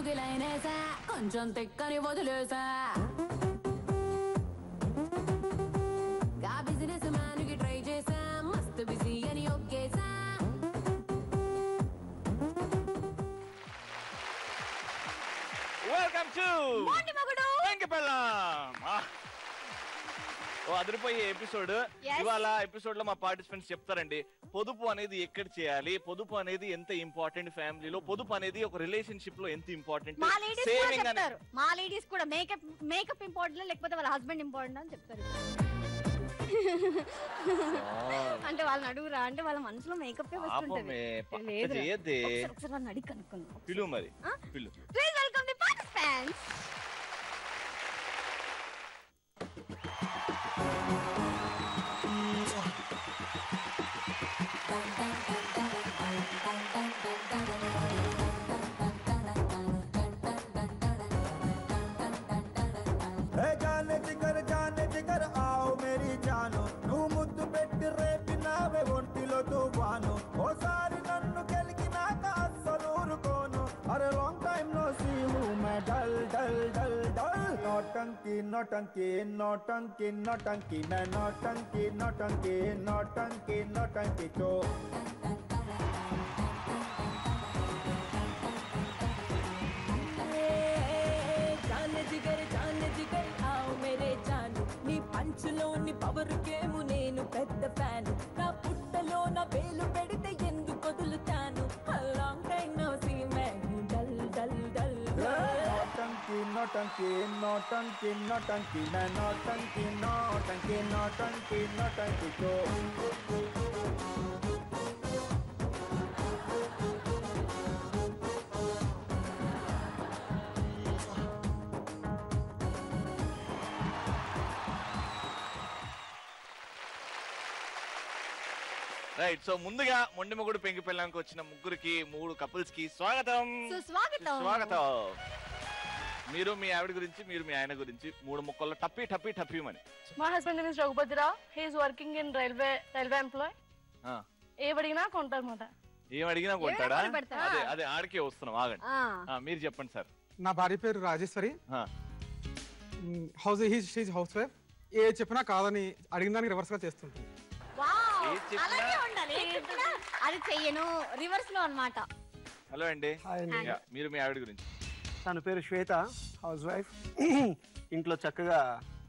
కి లైనేసా కొంచెం తిక్కని వదిలేసా గా బిజినెస్ మ్యాన్ కి ట్రై చేసా మస్తు బిజీ అని ఒక్కేసా వెల్కమ్ టు వెంకి పెళ్ళాం. అదిరిపోయే ఎపిసోడ్. ఇవాళ ఎపిసోడ్ లో మా పార్టిసిపెంట్స్ చెప్తారండి పొదుపు అనేది ఎక్కడ చేయాలి, పొదుపు అనేది ఎంత ఇంపార్టెంట్ ఫ్యామిలీలో, పొదుపు అనేది ఒక రిలేషన్షిప్ లో ఎంత ఇంపార్టెంట్. సేవింగ్ అనేది మా లేడీస్ కూడా మేకప్ ఇంపార్టెంట్ లేకపోతే వాళ్ళ హస్బెండ్ ఇంపార్టెంట్ అని చెప్తారు. అంటే వాళ్ళని అడుగురా అంటే వాళ్ళ మనసులో మేకప్ వస్తుంటది. ఒకసారి వాళ్ళని అడిగి కనుక్కుందాం. పిలు మరి పిలు. Please welcome the participants. जाने जिगर आओ मेरी जानो नू मुद्दु पेट्टी रेपिनावे ఒంటిలో తుఫాను ఓసారి నన్ను గెలికినాక అస్సలు ఊరుకోను అరే లాంగ్ టైం నో సీ హూ मैं डल डल डल डल नौटंकी नौटंकी नौटंकी नौटंकी मैं नौटंकी नौटंकी नौटंकी नौटंकी तो जाने जिगर आओ मेरे जानु नी పంచులోని పవర్ గేమ్ నేను పెద్ద ఫ్యాన్ నా పుట్టలో నా వేలు పెడితే ఎందుకు వదులుతాను లాంగ్ టైం నో సీ మే డల్ డల్ డల్ नौटंकी नौटंकी नौटंकी नौटंकी मैं नौटंकी नौटंकी नौटंकी नौटंकी तो రైట్. సో ముందుగా మొండిమొగుడు పెంకి పెళ్ళానికి వచ్చిన ముగ్గురికి, 3 కపుల్స్ కి స్వాగతం. స్వాగతం. మీరు మీ ఆవిడ గురించి, మీరు మీ ఆయన గురించి 3 ముక్కల్లో టప్పి టప్పి టప్పి మని. మా husband is Raghupathi Rao. He is working in railway employee. ఏమడిగినా కొంటారన్నమాట. ఏమడిగినా కొంటాడా? అదే అదే ఆడికే వస్తున్నాం. ఆగండి, మీరు చెప్పండి సార్. నా భార్య పేరు రాజేశ్వరి. House wife. ఏ చెప్పినా కాదని అడిగిన దానికి రివర్స్ గా చేస్తుంటుంది. అది చెయ్యను రివర్స్ లో అన్నమాట. హలో అండి, మీరు మీ ఆవిడ గురించి. తన పేరు శ్వేత, హౌస్ వైఫ్. ఇంట్లో చక్కగా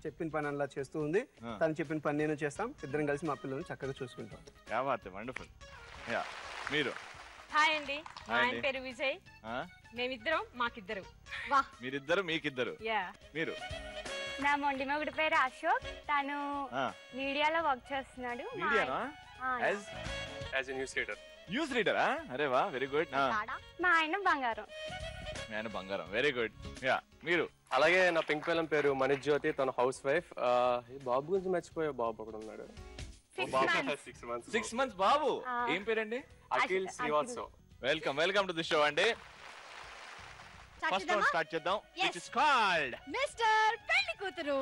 చెప్పిన పని అలా చేస్తూ ఉంది. తను చెప్పిన పని నేను చేస్తాం. ఇద్దరం కలిసి మా పిల్లల్ని చక్కగా చూసుకుంటాం. వండర్ఫుల్. మీరు? హాయ్ అండి, ఆయన పేరు విజయ్. మేమిద్దరం మాకిద్దరు. మీరిద్దరు మీకిద్దరు. మీరు? నా మొండిమొగుడు పేరు అశోక్. తను మీడియాలో వర్క్ చేస్తున్నాడు. న్యూస్ రీడరా? అరే వా, వెరీ గుడ్. మా ఆయన బంగారం. బంగారం, వెరీ గుడ్. మీరు? అలాగే నా పింక్ పిల్లం పేరు మనీష్ జ్యోతి. తన హౌస్ వైఫ్. బాబు గురించి మర్చిపోయే బాబు ఒకడు ఉన్నాడు. 6 months బాబు. ఏం పేరండి? Akhil Srivastav. Welcome to the show అండి. ఫస్ట్ రౌండ్ స్టార్ట్ చేద్దాం. ఇట్ ఇస్ కాల్డ్ మిస్టర్ పెళ్లి కూతురు.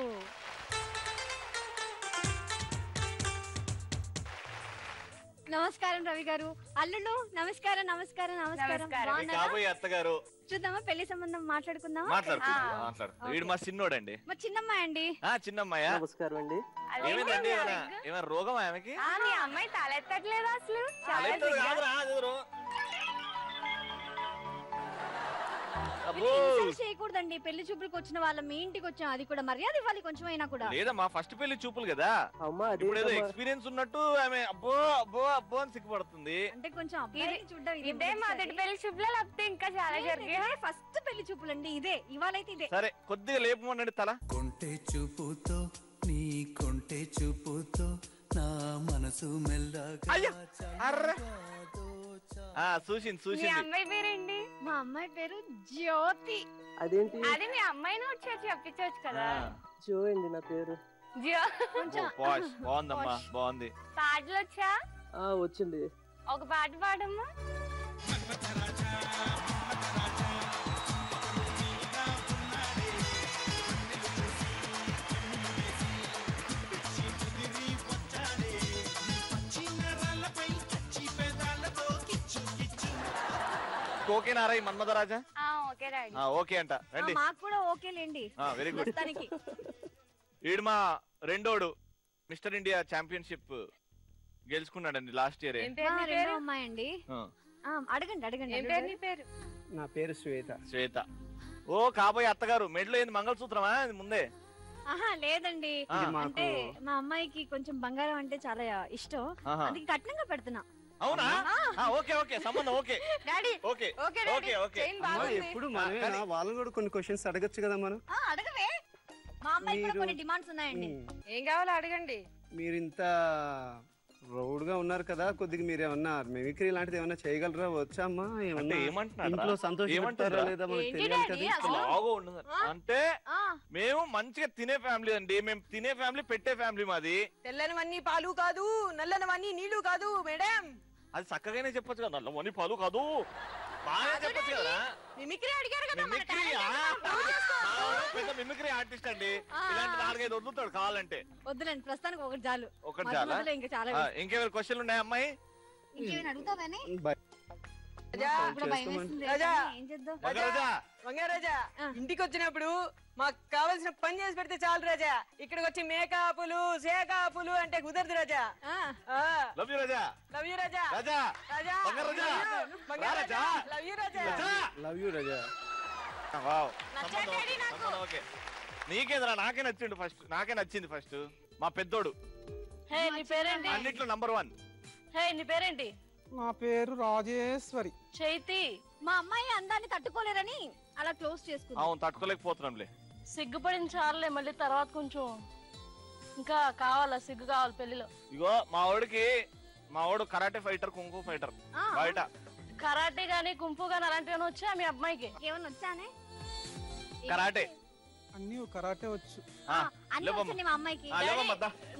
నమస్కారం రవి గారు. అల్లుడు నమస్కారం. నమస్కారం నమస్కారం. కాబోయే అత్తగారు. చూద్దామా పెళ్లి సంబంధం మాట్లాడుకుందామా? మాట్లాడు. వీడు మా చిన్నోడండి. మా చిన్నమ్మాయి అండి. చిన్నమ్మాయ. నమస్కారం అండి. ఏమైందండి? ఏమైనా రోగం ఆమెకి? మీ అమ్మాయి తలెత్తట్లేదు అసలు. చేయకూడదండి. పెళ్లి చూపులకు వచ్చిన వాళ్ళ మీ ఇంటికి వచ్చాం, అది కూడా మర్యాద ఇవ్వాలి కొంచెం అయినా కూడా. లేదమ్మా, ఫస్ట్ పెళ్లి చూపులు కదా. ఇప్పుడు ఏదో ఎక్స్పీరియన్స్ ఉన్నట్టు ఆమె అబ్బో అబ్బో అబ్బో అని సిగ్గుపడుతుంది. అంటే కొంచెం అబ్బాయిని చూడడం ఇదే మొదటి పెళ్లి చూపులు, లేకపోతే ఇంకా చాలా జరిగాయి? ఫస్ట్ పెళ్లి చూపులు అండి ఇదే. ఇవాళైతే ఇదే. సరే, కొద్దిగా లేపమండి తల. కొంటే చూపుతో నీ కొంటే చూపుతో నా మనసు మెల్లగా. చూసింది. అమ్మాయి పేరేంటి? మా అమ్మాయి పేరు జ్యోతి. అదేంటి? అది మీ అమ్మాయిని వచ్చి చెప్పించవచ్చు కదా. జో అండి నా పేరు. బాగుందమ్మా, బాగుంది. పాటలు వచ్చా? వచ్చింది. ఒక పాట పాడమ్మా. కోకేనారా ఈ మన్మధరాజా? Okay daddy. ఓకే అంట రండి. మాకు కూడా ఓకేలేండి. Very good. ఈడు మా రెండోడు మిస్టర్ ఇండియా ఛాంపియన్షిప్ గెలుచుకున్నాడండి లాస్ట్ ఇయర్. అమ్మాయి అండి. అడగండి అడగండి. ఏం పేరు నీ పేరు? నా పేరు శ్వేత. శ్వేత. ఓ కాబోయే అత్తగారు మెడలో ఏంది మంగళసూత్రమా ముందే? లేదండి, అంటే మా అమ్మాయికి కొంచెం బంగారం అంటే చాలా ఇష్టం, అందుకే కట్నంగా పెడుతున్నా. అవునా? ఓకే ఓకే సంబంధం okay daddy. Okay okay okay. ఎప్పుడు మనమేనా వాళ్ళని కూడా కొన్ని క్వశ్చన్స్ అడగచ్చు కదా మనం. అడగవే, మా అమ్మాయి కూడా కొన్ని డిమాండ్స్ ఉన్నాయండి. ఏం కావాలో అడగండి. మీరు ఇంత రౌడ్ గా ఉన్నారు కదా, కొద్దిగా మీరు ఏమన్నా మిమిక్రీ లాంటిది ఏమన్నా చేయగలరా? వచ్చామ్మా ఇంట్లో సంతోషపడతారా లేదా మనకు తెలియాలి కదా. అంటే మేము మంచిగా తినే ఫ్యామిలీ అండి, మేము తినే ఫ్యామిలీ పెట్టే ఫ్యామిలీ మాది. తెల్లనివన్నీ పాలు కాదు, నల్లనివన్నీ నీళ్లు కాదు మేడం. అది చక్కగానే చెప్పొచ్చు కదా, నల్లవన్నీ పాలు కాదు బాగా చెప్పొచ్చు కదా. మిమిక్రీ అడిగారు కదా. పెద్ద మిమిక్రీ ఆర్టిస్ట్ అండి, ఇలాంటి 4-5 వదులుతాడు కావాలంటే. వద్దులేండి ప్రస్తుతానికి ఒకటి చాలు. ఒకటి చాలా? ఇంకా చాలా. ఇంకేమైనా క్వశ్చన్లు ఉన్నాయా అమ్మాయి? ఇంకేమైనా అడుగుతావని రాజా, ఇంటికి వచ్చినప్పుడు మాకు కావాల్సిన పని చేసి పెడితే చాలు రాజా. ఇక్కడికి వచ్చి మేకపులు సేకాపులు అంటే కుదరదు Raja. Love you Raja. Love you Raja. Raja Raja love you Raja. Love you Raja. Wow, okay. నీకేదరా? నాకే నచ్చిండు ఫస్ట్, నాకే నచ్చింది ఫస్ట్ మా పెద్దోడు. హే నీ పేరేంటి? అన్నిట్లో నంబర్ 1. హే నీ పేరేంటి? నా పేరు రాజేశ్వరి. చైతి. మా అమ్మాయి అందాన్ని తట్టుకోలేరని అలా క్లోజ్ చేసుకుంది. అవును, తట్టుకోలేకపోతున్నాంలే. సిగ్గుపడిన చాలులే, మళ్ళీ తర్వాత కొంచెం ఇంకా కావాలా? సిగ్గు కావాలి పెళ్లిలో. ఇగో మా వాడు కరాటే ఫైటర్, కుంఫు ఫైటర్. బయట కరాటే గానీ కుంఫు గానీ అలాంటివి వచ్చా మీ అమ్మాయికి? ఏమన్నా వచ్చానే? కరాటే అన్ని కరాటే వచ్చు. మా అమ్మాయికి.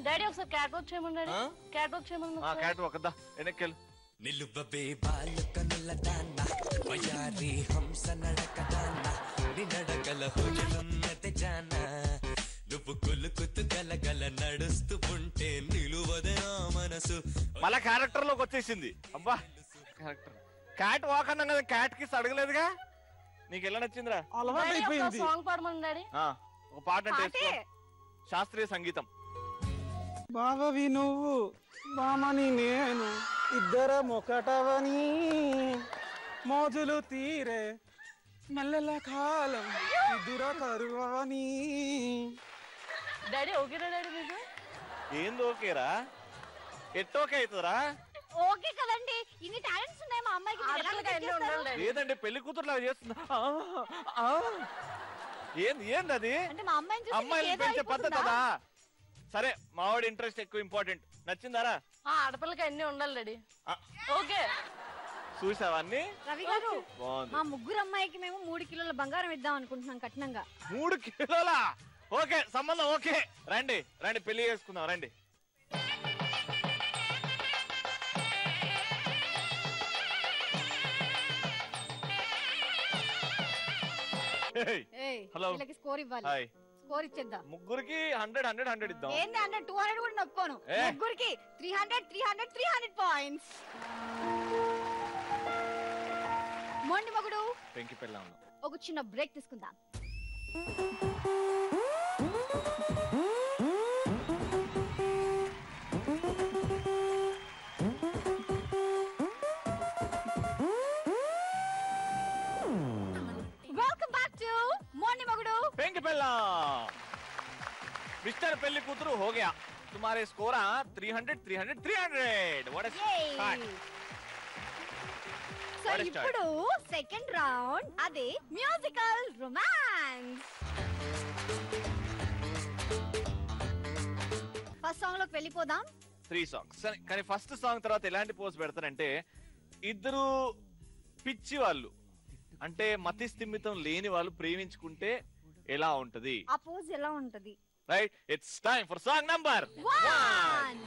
డాడీ ఒకసారి క్యాట్ వాక్ చేయమని. డాడీ క్యాట్ వాక్ చేయమని. క్యాట్ వాక్ దా ఎనకెళ్ళు. నిలువబే బాలక నల్లదాన్న వయారి హంస నడకదాన్న నినడగల హోజలున్నది జాన నువ్వు కులుకుతు గలగల నడుస్తూ ఉంటే నిలువదే నా మనసు. మళ్ళా క్యారెక్టర్ లోకి వచ్చేసింది. అబ్బా క్యారెక్టర్. క్యాట్ వాక్ అన్నాం కదా, క్యాట్ కిస్ అడగలేదుగా. నీకు ఎలా నచ్చిందిరా? Song పాడమని daddy. ఒక పాట అంటే శాస్త్రీయ సంగీతం. బావవి నువ్వు బామని నేను ఇద్దరం ఒకటవని మోజులు తీరే మెల్లల కాలం ఇద్దర కరువని. డాడీ ఓకేరా? డాడీ మీకు ఏంది ఓకేరా? ఎట్టోకే అవుతుందిరా? ఓకే కదండి, ఇన్ని టాలెంట్స్ ఉన్నాయి మా అమ్మాయికి. లేదండి, పెళ్లి కూతురులా చేస్తుందా? ఏంది అది? అమ్మాయిని పెంచే పద్ధతి కదా. సరే, మావాడి ఇంట్రెస్ట్ ఎక్కువ ఇంపార్టెంట్. నచ్చిందారా? ఆడపిల్లకి అన్ని ఉండాలి డాడీ. ఓకే చూసావా అన్ని? రవి గారు, మా ముగ్గురు అమ్మాయికి మేము 3 కిలోల బంగారం ఇద్దాం అనుకుంటున్నాం కట్నంగా. 3 కిలోలా? ఓకే, సంబంధం ఓకే. రండి రండి, పెళ్లి చేసుకుందాం రండి. హలో, స్కోర్ ఇవ్వాలి. స్కోర్ ఇచ్చేద్దాం. ముగ్గురికి 100 ఇద్దాం. ఏంది 100 200 కూడా నొప్పుకోను. ముగ్గురికి 300 పాయింట్స్. మొండి మగుడు పెంకి పెళ్ళాం. ఒక చిన్న బ్రేక్ తీసుకుందాం. వెల్కమ్ బ్యాక్ టు మొండి మగుడు పెంకి పెళ్ళాం. మిస్టర్ పెళ్లి కూతురు हो गया. तुम्हारे score 300. What a start. So ఇప్పుడు సెకండ్ రౌండ్, అదే మ్యూజికల్ రొమాన్స్. ఫస్ట్ సాంగ్ లోకి వెళ్ళిపోదాం. 3 songs. కానీ ఫస్ట్ సాంగ్ తర్వాత ఎలాంటి పోజ్ పెడతారంటే, ఇద్దరు పిచ్చి వాళ్ళు అంటే మతి స్థిమితం లేని వాళ్ళు ప్రేమించుకుంటే ఎలా ఉంటది, ఆ పోజ్ ఎలా ఉంటది? Right, it's time for song number 1.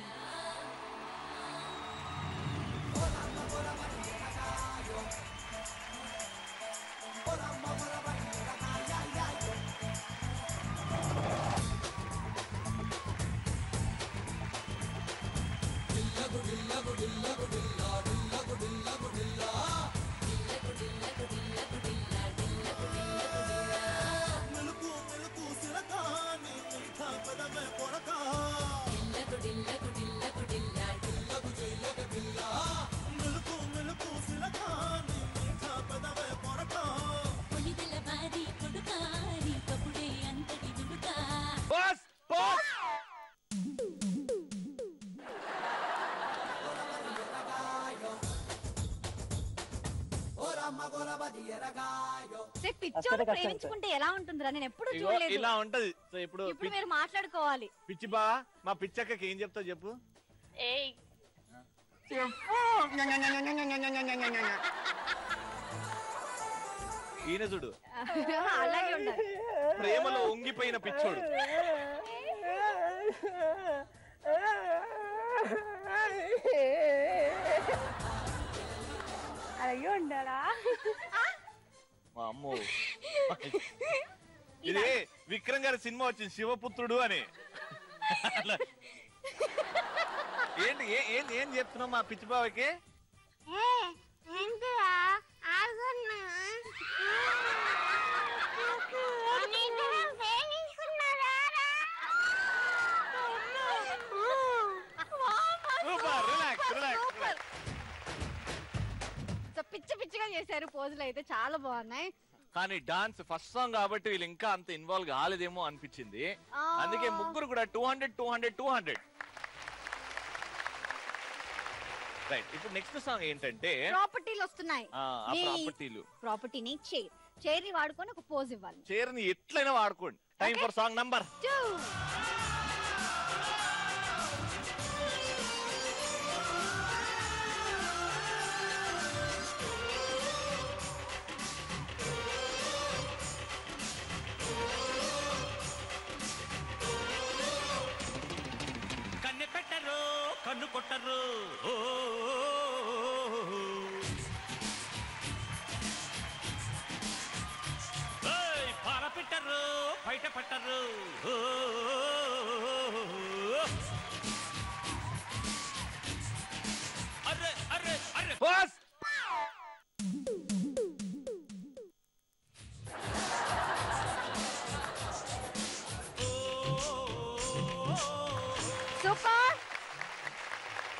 పిచ్చోడు ప్రేమించుకుంటే ఎలా ఉంటుందిరా? నేను ఎప్పుడు చూడలేదు. ఇలా ఉంటది. సో ఇప్పుడు మీరు మాట్లాడుకోవాలి. పిచ్చి బా మా పిచ్చక్కకి ఏం చెప్తావు చెప్పు. ఈయన చూడు అలాగే ఉండాలి. ప్రేమలో ఉంగిపోయిన పిచ్చోడు. అలాగే ఉండాలా? మా అమ్మో, ఇది విక్రమ్ గారి సినిమా వచ్చింది శివపుత్రుడు అని. ఏంటి ఏం చెప్తున్నావు మా పిచ్చి బావకి? పిచ్చి పిచ్చిగా చేశారు. పోజులు అయితే చాలా బాగున్నాయి. కానీ డాన్స్ ఫస్ట్ సాంగ్ కాబట్టి వీళ్ళు ఇంకా అంత ఇన్వాల్వ్ కాలేదేమో అనిపించింది. అందుకే ముగ్గురు కూడా 200 200 200. రైట్, ఇప్పుడు నెక్స్ట్ సాంగ్ ఏంటంటే ప్రాపర్టీలు వస్తున్నాయి. ప్రాపర్టీని చైర్ ని వాడుకొని ఒక పోజ్ ఇవ్వాలి. చైర్ ని ఎట్లయినా వాడుకోండి. Time for song number 2. కన్ను కొట్టరు పారపెట్టరు బయట పెట్టరు. అరే అరే అరే సూపర్.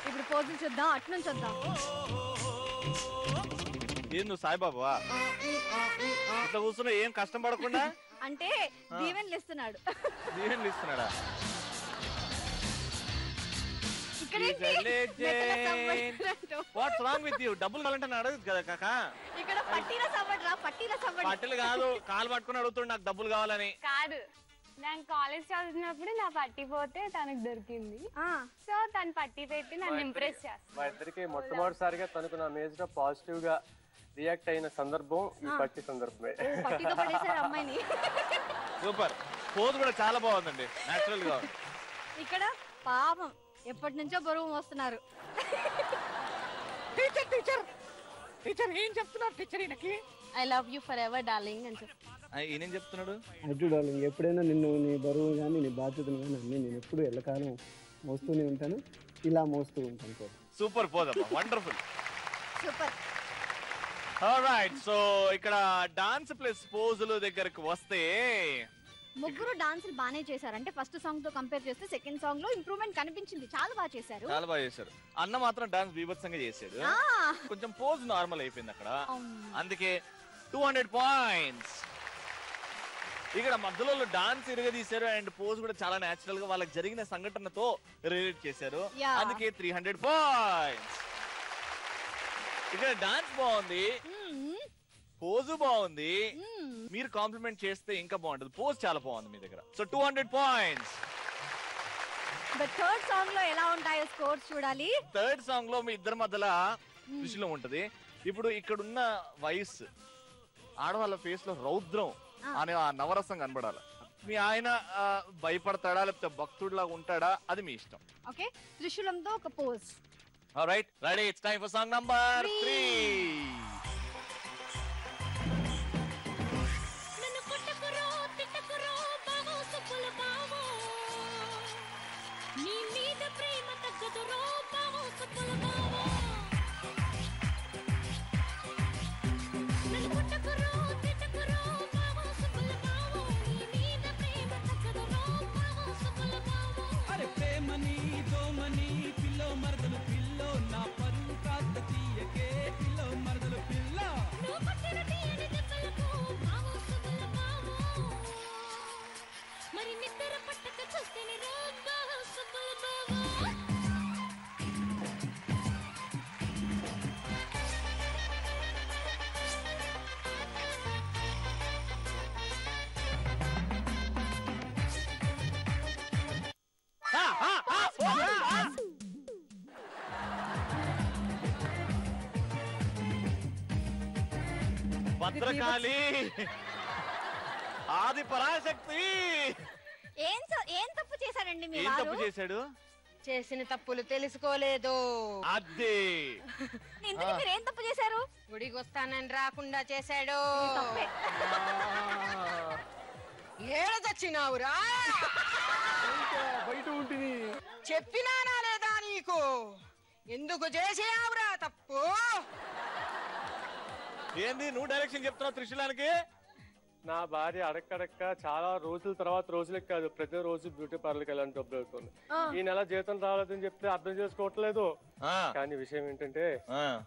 ఇప్పుడు పోజులు చూద్దాం. అటు నుంచి వద్దాం. ఏం నువ్వు సాయిబాబా ఇట్లా కూర్చున్నా ఏం కష్టం పడకుండా? అంటే దీవెనలు ఇస్తున్నాడు. దీవెనలు ఇస్తున్నాడా? What's wrong with you? డబ్బులు కావాలంటే అడగదు కదా కాకా. ఇక్కడ పట్టీల సవ్వడ్రా, పట్టీల సవ్వడ్. పట్టీలు కాదు, కాలు పట్టుకుని అడుగుతుండు నాకు డబ్బులు కావాలని. కాదు, నేను కాలేజ్ చదువుతున్నప్పుడు నా పట్టి పోతే తనకు దొరికింది. సో తను పట్టి పెట్టి నన్ను ఇంప్రెస్ చేస్తాను. మా ఇద్దరికి మొట్టమొదటిసారిగా తనకు నా ఇమేజ్ లో పాజిటివ్ గా రియాక్ట్ అయిన సందర్భం ఈ పట్టి సందర్భమే. సూపర్. పోజ్ కూడా చాలా బాగుందండి, నేచురల్ గా. ఇక్కడ పాపం ఎప్పటి నుంచో బరువు మోస్తున్నారు. టీచర్ టీచర్ టీచర్ ఏం చెప్తున్నారు టీచర్? ఈయనకి I love you for ever darling అని చెప్పి ఈయనేం చెప్తున్నాడు? అటు డార్లింగ్, ఎప్పుడైనా నిన్ను నీ బరువు కానీ నీ బాధ్యతను కానీ అన్నీ నేను ఎప్పుడు ఎల్లకాలం మోస్తూనే ఉంటాను, ఇలా మోస్తూ ఉంటాను. సూపర్ పోజ్ అమ్మా, వండర్ఫుల్. సూపర్. ఆల్రైట్, సో ఇక్కడ డాన్స్ ప్లస్ పోజుల దగ్గరకు వస్తే ముగ్గురు డాన్సులు బానే చేశారు. అంటే ఫస్ట్ సాంగ్ తో కంపేర్ చేస్తే సెకండ్ సాంగ్ లో ఇంప్రూవ్మెంట్ కనిపించింది. చాలా బాగా చేశారు. చాలా బాగా చేశారు. అన్న మాత్రం డాన్స్ బీభత్సంగా చేశాడు. కొంచెం పోజ్ నార్మల్ అయిపోయింది అక్కడ, అందుకే 200 పాయింట్స్. ఇక్కడ మధ్యలో డాన్స్ ఇరగదీశారు అండ్ పోజ్ కూడా చాలా నేచురల్ గా వాళ్ళకి జరిగిన సంఘటనతో రిలేట్ చేశారు. అందుకే 300 పాయింట్స్. ఇక్కడ డాన్స్ బాగుంది, పోజు బాగుంది, మీరు కాంప్లిమెంట్ చేస్తే ఇంకా బాగుంటుంది. పోజ్ చాలా బాగుంది మీ దగ్గర. So 200 points. థర్డ్ సాంగ్ లో ఎలా ఉంటాయో స్కోర్స్ చూడాలి. థర్డ్ సాంగ్ లో మీ ఇద్దరి మధ్యలో దృష్టిలో ఉంటది. ఇప్పుడు ఇక్కడున్న వయసు ఆడవాళ్ళ ఫేస్ లో రౌద్రం అనే ఆ నవరసం కనబడాలి. మీ ఆయన భయపడతాడా లేకపోతే భక్తుడిలాగా ఉంటాడా అది మీ ఇష్టం. ఓకే, త్రిశూలంతో ఒక pose. Alright, ready, it's time for song number 3. Bhadrakali ఆది పరాశక్తి. ఏం తప్పు చేశారండి మీ ఏం వారు? తప్పు చేశాడు? చేసిన తప్పులు తెలుసుకోలేదు. అదే ఇంతకీ మీరు ఏం తప్పు చేశారు? గుడికి వస్తానని రాకుండా చేశాడు. ఏడ చచ్చినావురా? బయట ఉంటుంది. చెప్పినానా లేదా నీకు? ఎందుకు చేసావురా తప్పు? ఏంది నువ్వు డైరెక్షన్ చెప్తున్నావు త్రిశూలానికి? నా భార్య అడక్కడక్క చాలా రోజుల తర్వాత రోజులకి కాదు ప్రతి రోజు బ్యూటీ పార్లర్కి వెళ్ళాలని డబ్బులు అవుతుంది. ఈ నెల జీతం రాలేదని చెప్తే అర్థం చేసుకోవట్లేదు. కానీ విషయం ఏంటంటే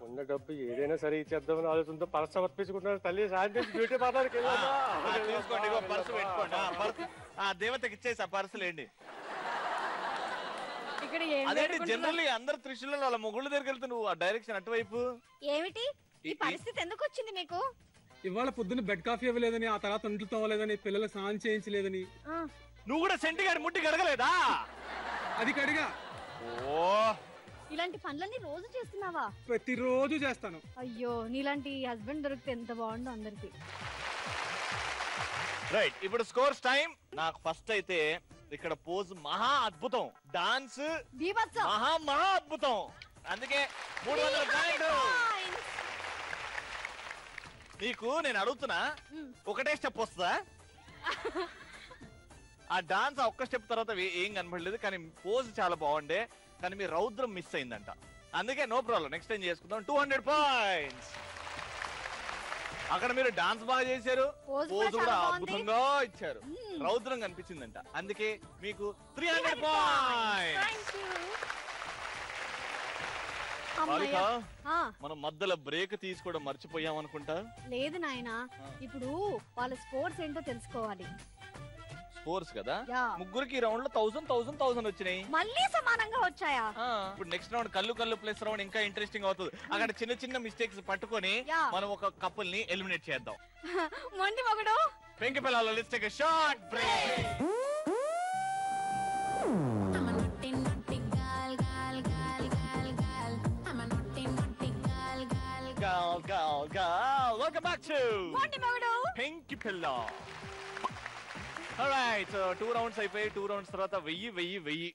ఉన్న డబ్బు ఏదైనా సరే ఇచ్చేద్దామని ఆలోచనతో పర్స్ సమర్పించుకుంటున్నారు. తల్లి సాయంత్రం బ్యూటీ పార్లర్కి తీసుకోండి, పర్సు పెట్టుకోండి. దేవతకి ఇచ్చేసి ఆ పర్సులు ఏంటి? అదేంటి జనరల్లీ అందరు త్రిశూలం వాళ్ళ మొగుళ్ళ దగ్గరికి వెళ్తే నువ్వు ఆ డైరెక్షన్ అటువైపు ఏమిటి ఈ పరిస్థితి ఎందుకు వచ్చింది మీకు? ఇవాళ పొద్దున్న బెడ్ కాఫీ ఇవ్వలేదని, ఆ తర్వాత ఒంట్లు తోవలేదని, పిల్లలకు స్నానం చేయించలేదని. నువ్వు కూడా సెంటి గారి ముట్టి కడగలేదా? అది కడిగా. ఓ ఇలాంటి పనులన్నీ రోజు చేస్తున్నావా? ప్రతిరోజు చేస్తాను. అయ్యో నీలాంటి హస్బెండ్ దొరికితే ఎంత బాగుందో అందరికి. రైట్, ఇప్పుడు స్కోర్స్ టైం. నాకు ఫస్ట్ అయితే ఇక్కడ పోజ్ మహా అద్భుతం, డాన్స్ మహా అద్భుతం. అందుకే 300 పాయింట్లు. నీకు నేను అడుగుతున్నా, ఒకటే స్టెప్ వస్తుందా? ఆ డాన్స్ ఒక్క స్టెప్ తర్వాత ఏం కనపడలేదు, కానీ పోజ్ చాలా బాగుండే, కానీ మీ రౌద్రం మిస్ అయిందంట. అందుకే నో ప్రాబ్లం, నెక్స్ట్ టైం చేసుకుందాం. 200 పాయింట్స్. అక్కడ మీరు డాన్స్ బాగా చేశారు, పోజ్ కూడా అద్భుతంగా ఇచ్చారు, రౌద్రం కనిపించిందంట. అందుకే మీకు 300 పాయింట్స్. మనం మధ్యలో బ్రేక్ తీసుకోవడం మర్చిపోయాం అనుకుంటా. లేదు నాయనా, ఇప్పుడు వాళ్ళ స్కోర్స్ ఏంటో తెలుసుకోవాలి. స్కోర్స్ కదా, ముగ్గురికి రౌండ్ లో 1000 వచ్చినాయి. మళ్ళీ సమానంగా వచ్చాయా? ఇప్పుడు నెక్స్ట్ రౌండ్ కళ్ళు ప్లేస్ రౌండ్ ఇంకా ఇంట్రెస్టింగ్ అవుతుంది. అక్కడ చిన్న మిస్టేక్స్ పట్టుకొని మనం ఒక కపుల్ ని ఎలిమినేట్ చేద్దాం. మొండి మొగుడు పెంకి పిల్లలు, let's take a short break. Welcome back to Pinky Pillow. Alright, so 2 rounds అయిపోయి 2 rounds తర్వాత 1000.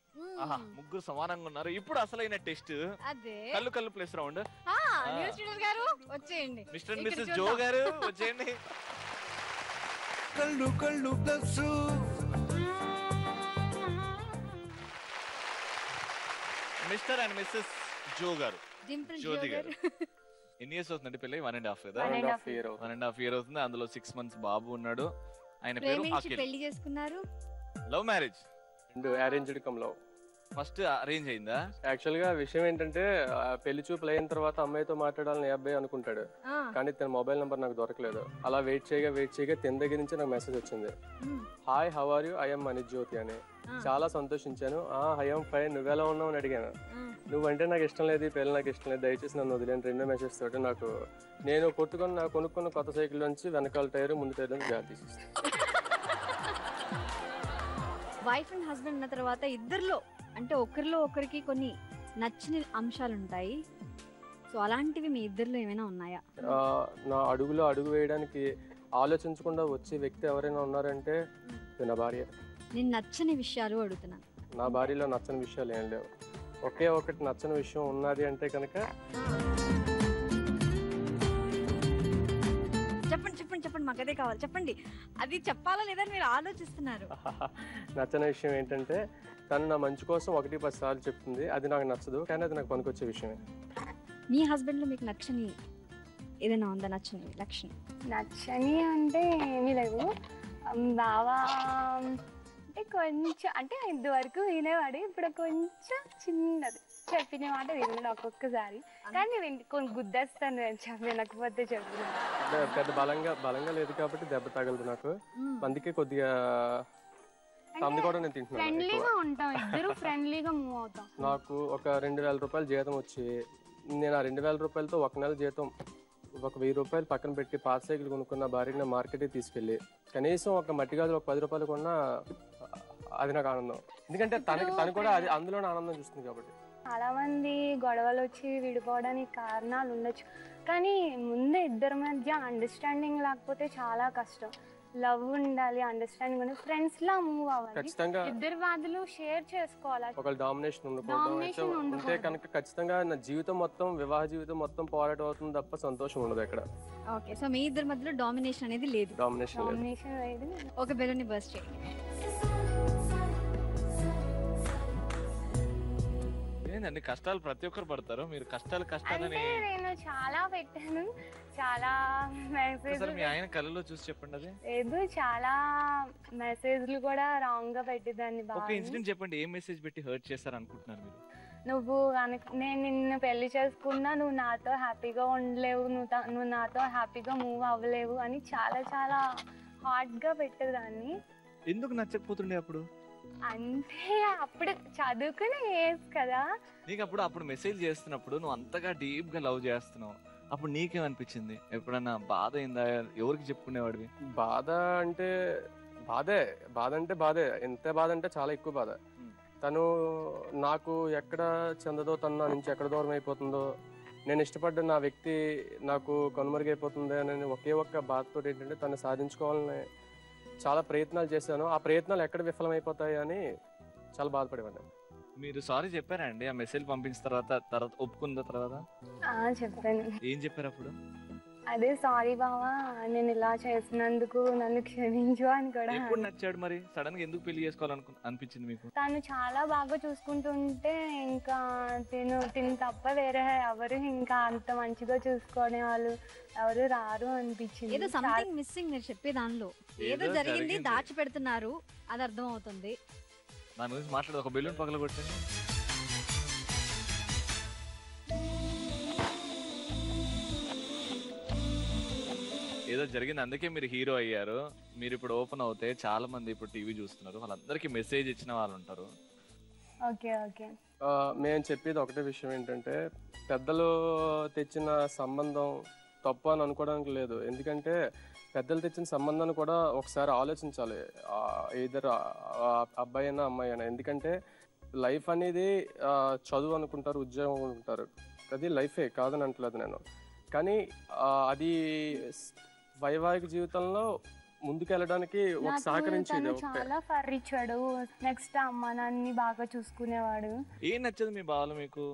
ఆహా, ముగ్గురు సమానంగా ఉన్నారు. ఇప్పుడు అసలైన టెస్ట్, కళ్ళు ప్లేస్ రౌండ్. గారు వచ్చేయండి, మిస్టర్ అండ్ మిస్సెస్ జో గారు వచ్చేయండి. కళ్ళు ప్లస్ మిస్టర్ అండ్ మిస్సెస్ జో గారు, జ్యోతి గారు. ఎన్ని ఇయర్స్ అవుతుందండి పెళ్ళి? 1.5 కదా? 1.5 ఇయర్ అవుతుంది. అందులో 6 months బాబు ఉన్నాడు. ఆయన పేరు అఖిల్. పెళ్లి చేసుకున్నారు? Love marriage? Arranged come love. First arrange అయిందా? యాక్చువల్ గా విషయం ఏంటంటే పెళ్లి చూపులు అయిన తర్వాత అమ్మాయితో మాట్లాడాలని అబ్బాయి అనుకుంటాడు, కానీ తన మొబైల్ నంబర్ నాకు దొరకలేదు. అలా వెయిట్ చేయగా తిన దగ్గర నుంచి నాకు మెసేజ్ వచ్చింది, hi how are you, I'm Manish Jyoti అని. చాలా సంతోషించాను. ఐఎమ్ ఫైన్, నువ్వెలా ఉన్నావు అని అడిగాను. నువ్వంటే నాకు ఇష్టం లేదు, ఈ పెళ్ళి నాకు ఇష్టం లేదు, దయచేసి నన్ను వదిలేను. 2 మెసేజ్ తోటి నాకు నేను కొనుక్కున్న కొత్త సైకిల్ నుంచి వెనకాల టైర్ ముందు టైర్ నుంచి గాలి తీసేస్తాను. వైఫ్ అండ్ హస్బెండ్ ఉన్న తర్వాత ఇద్దరిలో అంటే ఒకరిలో ఒకరికి కొన్ని నచ్చిన అంశాలు ఉంటాయి. సో అలాంటివి మీ ఇద్దరిలో ఏమైనా ఉన్నాయా? నా అడుగులో అడుగు వేయడానికి ఆలోచించకుండా వచ్చే వ్యక్తి ఎవరైనా ఉన్నారంటే నా భార్య. నేను నచ్చని విషయాలు అడుగుతున్నాను. నా భార్యలో నచ్చని విషయాలు ఏం లేవు. ఒకే ఒకటి నచ్చని విషయం ఉన్నది అంటే కనుక చెప్పండి, మాకు అదే కావాలి, చెప్పండి. అది చెప్పాలా లేదా మీరు ఆలోచిస్తున్నారు. నచ్చని విషయం ఏంటంటే తను నా మంచి కోసం 1-10 సార్లు చెప్తుంది. అది నాకు నచ్చదు, కానీ అది నాకు పనికొచ్చే విషయమే. మీ హస్బెండ్ లో మీకు నచ్చని ఏదైనా ఉందా? నచ్చని లక్షణం? నచ్చని అంటే ఏమీ లేవు. బావా అంటే కొంచెం, అంటే ఇదివరకు వినేవాడు, ఇప్పుడు కొంచెం చిన్నది, చెప్పిన మాట విన్నాడు ఒక్కొక్కసారి, కానీ కొన్ని గుద్దేస్తాను వినకపోతే చెప్పిన. పెద్ద బలంగా లేదు కాబట్టి దెబ్బ తగలదు నాకు. అందుకే కొద్దిగా కూడా నేను తింటున్నాను. ఫ్రెండ్లీగా ఉంటాం, ఇద్దరు ఫ్రెండ్లీగా మూవ్ అవుతాం. నాకు ఒక 2000 రూపాయలు జీతం వచ్చి నేను ఆ 2000 రూపాయలతో 1 నెల జీతం ఒక 1000 రూపాయలు పక్కన పెట్టి పాత సైకిల్ కొనుక్కున్న భార్యని మార్కెట్కి తీసుకెళ్ళి కనీసం ఒక మట్టి గాజులు ఒక 10 రూపాయలు కొన్నా అది నాకు ఆనందం. ఎందుకంటే తను కూడా అది అందులోనే ఆనందం చూస్తుంది కాబట్టి. చాలా మంది గొడవలు వచ్చి విడిపోవడానికి కారణాలు ఉండొచ్చు, కానీ ముందే ఇద్దరి మధ్య అండర్స్టాండింగ్ లేకపోతే చాలా కష్టం. లవ్ ఉండాలి, అండర్స్టాండింగ్ ఉండాలి, ఫ్రెండ్స్ లా మూవ్ అవ్వాలి. ఖచ్చితంగా ఇద్దరు బాధలు షేర్ చేసుకోవాలి. ఒక డామినేషన్ ఉండకూడదు. అంటే కనుక ఖచ్చితంగా నా జీవితం మొత్తం, వివాహ జీవితం మొత్తం పోరాటం అవుతుంది తప్ప సంతోషం ఉండదు ఎక్కడ. ఓకే, సో మీ ఇద్దరి మధ్యలో డామినేషన్ అనేది లేదు. డామినేషన్ లేదు. ఒక బెలూన్ బర్స్ట్ చేయండి. ఏందండి కష్టాలు ప్రతి ఒక్కరు పడతారు, మీరు కష్టాలని అంటే నేను చాలా పెట్టాను, చాలా మెసేజ్లు. మీ ఆయన కళ్ళలో చూసి చెప్పండి. అది లేదు, చాలా మెసేజ్లు కూడా రాంగ్ గా పెట్టేదాన్ని. ఒక ఇన్సిడెంట్ చెప్పండి, ఏం మెసేజ్ పెట్టి హర్ట్ చేశారు అనుకుంటున్నారు మీరు? నువ్వు నేను నిన్ను పెళ్లి చేసుకున్నా, నువ్వు నాతో హ్యాపీగా ఉండలేవు, నువ్వు నాతో హ్యాపీగా మూవ్ అవ్వలేవు అని చాలా చాలా హార్డ్ గా పెట్టేదాన్ని. ఎందుకు నచ్చకపోతుండే అప్పుడు? అంటే అప్పుడు చదువుకునే ఏజ్ కదా. నీకు అప్పుడు మెసేజ్ చేస్తున్నప్పుడు నువ్వు అంతగా డీప్ గా లవ్ చేస్తున్నావు, అప్పుడు నీకేమనిపించింది? ఎప్పుడన్నా బాధ అయిందా? ఎవరికి చెప్పుకునేవాడివి? బాధ అంటే బాధే. ఎంత బాధ అంటే చాలా ఎక్కువ బాధ. తను నాకు ఎక్కడ చెందదో, తను నా నుంచి ఎక్కడ దూరం అయిపోతుందో, నేను ఇష్టపడ్డ నా వ్యక్తి నాకు కనుమరుగైపోతుంది అని ఒకే ఒక్క బాధతో ఏంటంటే తను సాధించుకోవాలని చాలా ప్రయత్నాలు చేశాను. ఆ ప్రయత్నాలు ఎక్కడ విఫలమైపోతాయి అని చాలా బాధపడేవాడిని. మీరు సారీ చెప్పారా అండి ఆ మెసేజ్ పంపించిన తర్వాత ఒప్పుకున్న తర్వాత? చెప్పాను. ఏం చెప్పారు అప్పుడు? అదే, సారీ బావా, నేను ఇలా చేసినందుకు నన్ను క్షమించు అని కూడా. ఎప్పుడు నచ్చాడు మరి? సడన్ గా ఎందుకు పెళ్లి చేసుకోవాలనిపించింది మీకు? తను చాలా బాగా చూసుకుంటుంటే ఇంకా తిను తప్ప వేరే ఎవరు ఇంకా అంత మంచిగా చూసుకునే వాళ్ళు ఎవరు రారు అనిపించింది. ఏదో సంథింగ్ మిస్సింగ్ మీరు చెప్పే దానిలో. ఏదో జరిగింది, దాచి పెడుతున్నారు, అది అర్థం అవుతుంది. దాని గురించి మాట్లాడు. ఒక బెలూన్ పగలగొట్టండి. ఏదో జరిగింది, అందుకే మీరు హీరో అయ్యారు. మీరు ఇప్పుడు ఓపెన్ అవుతే చాలా మంది ఇప్పుడు టీవీ చూస్తున్నారు, వాళ్ళందరికీ మెసేజ్ ఇచ్చిన వాళ్ళు ఉంటారు. మేము చెప్పేది ఒకటే విషయం ఏంటంటే, పెద్దలు తెచ్చిన సంబంధం తప్పు అని అనుకోవడానికి లేదు. ఎందుకంటే పెద్దలు తెచ్చిన సంబంధాన్ని కూడా ఒకసారి ఆలోచించాలి, ఇద్దరు అబ్బాయి అయినా అమ్మాయి అయినా. ఎందుకంటే లైఫ్ అనేది చదువు అనుకుంటారు, ఉద్యోగం అనుకుంటారు, అది లైఫే కాదని అంటలేదు నేను. కానీ అది వైవాహిక జీవితంలో ముందుకెళ్ళడానికి ఒక సహకరించేది. చాలా ఫర్రిచ్చాడు, నెక్స్ట్ అమ్మ నాన్ని బాగా చూసుకునేవాడు. ఏం నచ్చదు మీ బావలో మీకు?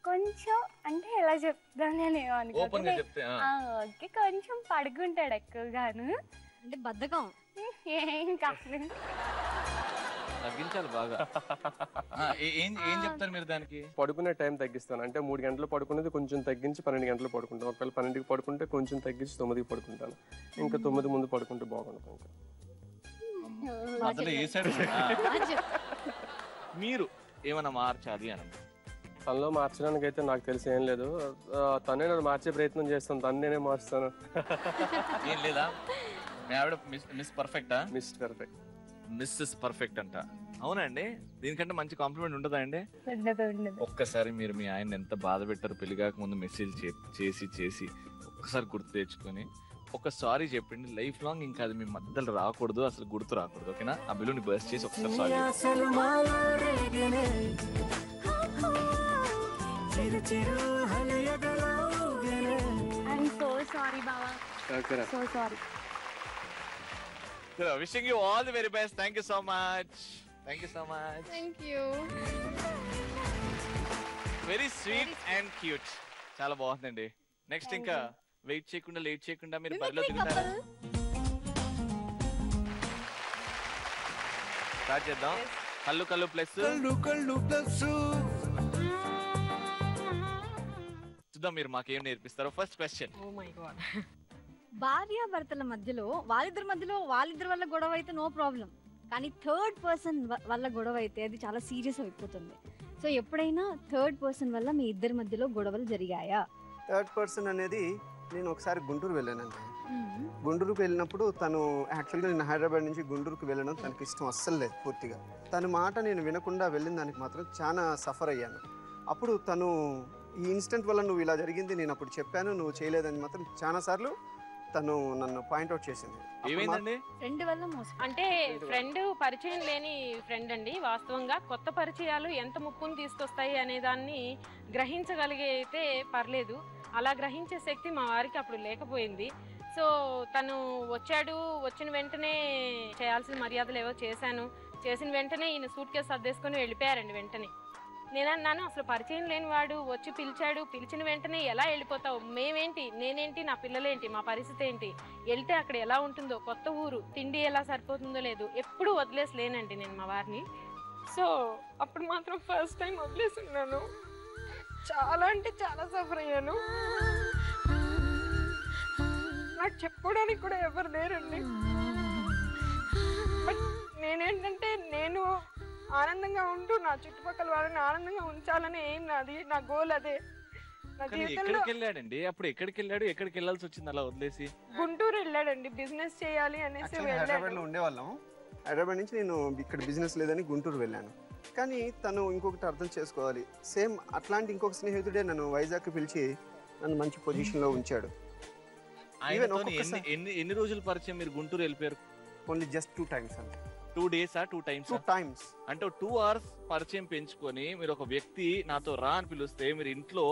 కొంచెం అంటే ఎలా చెప్తాను నేను అనుకుంటే, కొంచెం పడుకుంటాడు ఎక్కువగాను. అంటే బద్ధకం ఏం కాదు, తగ్గించాలి బాగా. ఏం చెప్తారు మీరు దానికి? పడుకునే టైం తగ్గిస్తాను. అంటే 3 గంటలు పడుకునేది కొంచెం తగ్గించి 12 గంటలు పడుకుంటాను. ఒకవేళ 12కి పడుకుంటే కొంచెం తగ్గించి 9కి పడుకుంటాను. ఇంకా 9 ముందు పడుకుంటే బాగుంటుంది. మీరు ఏమైనా మార్చాలి అని? తనలో మార్చడానికి అయితే నాకు తెలిసి ఏం లేదు. తనే నన్ను మార్చే ప్రయత్నం చేస్తాను, తను నేనే మార్చుతాను. ఏం లేదా? మీ ఆవిడ మిస్ పర్ఫెక్టా? మిస్సెస్ పర్ఫెక్ట్ అంట. అవునండి, దీనికంటే మంచి కాంప్లిమెంట్ ఉంటుందా అండి? ఒక్కసారి మీరు మీ ఆయన ఎంత బాధ పెట్టారు పెళ్లి కాక ముందు, మెసేజ్ చేసి ఒక్కసారి గుర్తు తెచ్చుకొని ఒక సారీ చెప్పండి. లైఫ్ లాంగ్ ఇంకా అది మీ మధ్యలో రాకూడదు, అసలు గుర్తు రాకూడదు. ఓకేనా? ఆ బిల్లుని బర్స్ట్ చేసి ఒకసారి సారీ. I'm so sorry బావా. So sorry. So, wishing you all the very best. Thank you so much. Thank you. Very sweet and cute. చాలా బాగుందండి. నెక్స్ట్ ఇంకా వెయిట్ చేయకుండా లేట్ చేయకుండా మీరు బరిలో దిగుతారా? స్టార్ట్ చేద్దాం. కళ్ళు ప్లస్ చూద్దాం మీరు మాకేం నేర్పిస్తారో. First question. భార్యాభర్తల మధ్యలో వాళ్ళిద్దరి వల్ల గొడవ అయితే నో ప్రాబ్లం, కానీ థర్డ్ పర్సన్ వల్ల గొడవ అయితే అది చాలా సీరియస్ అయిపోతుంది. సో ఎప్పుడైనా థర్డ్ పర్సన్ వల్ల మీ ఇద్దరి మధ్యలో గొడవలు జరిగాయా? థర్డ్ పర్సన్ అనేది నేను ఒకసారి గుంటూరు వెళ్ళానండి. గుంటూరుకు వెళ్ళినప్పుడు తను యాక్చువల్గా నేను హైదరాబాద్ నుంచి గుంటూరుకు వెళ్ళడం తనకి ఇష్టం అస్సలు లేదు పూర్తిగా. తన మాట నేను వినకుండా వెళ్ళిన దానికి మాత్రం చాలా సఫర్ అయ్యాను. అప్పుడు తను ఈ ఇన్సిడెంట్ వల్ల నువ్వు ఇలా జరిగింది, నేను అప్పుడు చెప్పాను, నువ్వు చేయలేదని మాత్రం చాలాసార్లు తను నన్ను పాయింట్అవుట్ చేసింది. ఏమైందండి? ఫ్రెండ్ వల్ల మోసం. అంటే ఫ్రెండ్ పరిచయం లేని ఫ్రెండ్ అండి. వాస్తవంగా కొత్త పరిచయాలు ఎంత ముప్పును తీసుకొస్తాయి అనే దాన్ని గ్రహించగలిగితే పర్లేదు. అలా గ్రహించే శక్తి మా వారికి అప్పుడు లేకపోయింది. సో తను వచ్చాడు, వచ్చిన వెంటనే చేయాల్సిన మర్యాదలు ఏవో చేశాను. చేసిన వెంటనే ఈయన సూట్ కేసు సర్దేసుకొని వెళ్ళిపోయారండి. వెంటనే నేనన్నాను, అసలు పరిచయం లేని వాడు వచ్చి పిలిచాడు, పిలిచిన వెంటనే ఎలా వెళ్ళిపోతావు? మేమేంటి, నేనేంటి, నా పిల్లలేంటి, మా పరిస్థితి ఏంటి, వెళ్తే అక్కడ ఎలా ఉంటుందో, కొత్త ఊరు, తిండి ఎలా సరిపోతుందో లేదు, ఎప్పుడు వదిలేసి లేనండి నేను మా వారిని. సో అప్పుడు మాత్రం ఫస్ట్ టైం వదిలేసున్నాను. చాలా అంటే చాలా సఫర్ అయ్యాను. నాకు చెప్పుకోవడానికి కూడా ఎవరు లేరండి. బట్ నేనేంటంటే నేను ఆనందంగా ఉంటూ నా చుట్టుపక్కల వాళ్ళని ఆనందంగా ఉంచాలని ఏం నాది, నా గోల్ అదే. నా జీవితంలో వెళ్ళాడండి. అప్పుడు ఎక్కడికి వెళ్ళాడు, ఎక్కడికి వెళ్ళాల్సి వచ్చింది అలా వదిలేసి? గుంటూరు వెళ్ళాడండి, బిజినెస్ చేయాలి అనేసి హైదరాబాద్ లో ఉండేవాళ్ళం. హైదరాబాద్ నుంచి నేను ఇక్కడ బిజినెస్ లేదని గుంటూరు వెళ్ళాను. కానీ తను ఇంకొకటి అర్థం చేసుకోవాలి, సేమ్ అట్లాంటి ఇంకొక స్నేహితుడే నన్ను వైజాగ్ పిలిచి నన్ను మంచి పొజిషన్ లో ఉంచాడు. ఎన్ని రోజులు పరిచయం మీరు గుంటూరు వెళ్ళిపోయారు? ఓన్లీ జస్ట్ 2 times అంతే. 2 days 2 times? 2 times. అంటే 2 hours పరిచయం పెంచుకొని మీరు ఒక వ్యక్తి నాతో రా అని పిలిస్తే మీరు ఇంట్లో